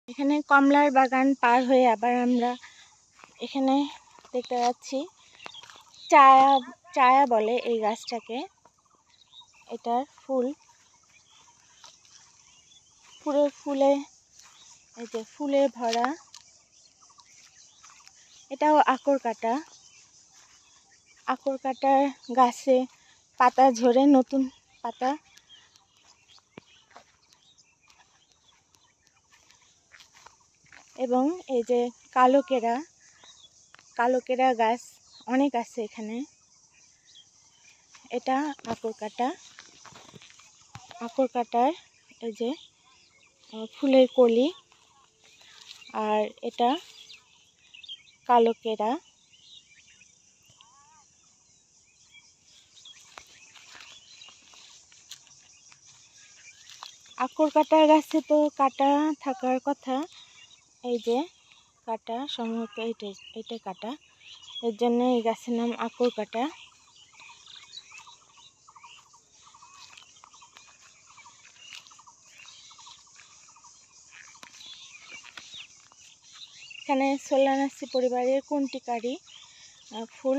এখানে কমলার বাগান পার হয়ে আবার আমরা এখানে দেখতে পাচ্ছি চায়া বলে এই গাছটাকে। এটার ফুল পুরো ফুলে, এই যে ফুলে ভরা। এটাও আকর কাটার গাছে পাতা ঝরে, নতুন পাতা। এবং এই যে কালো কেরা গাছ অনেক আছে এখানে। এটা আকর কাটার এই যে ফুলের কলি। আর এটা কালো কেরা। আকর কাটার গাছে তো কাটা থাকার কথা, এই যে কাটা, সম্ভবত এটা কাটা, এর জন্য এই গাছের নাম আকর কাটা। এখানে সোলানাসি পরিবারের কুন্টিকারি ফুল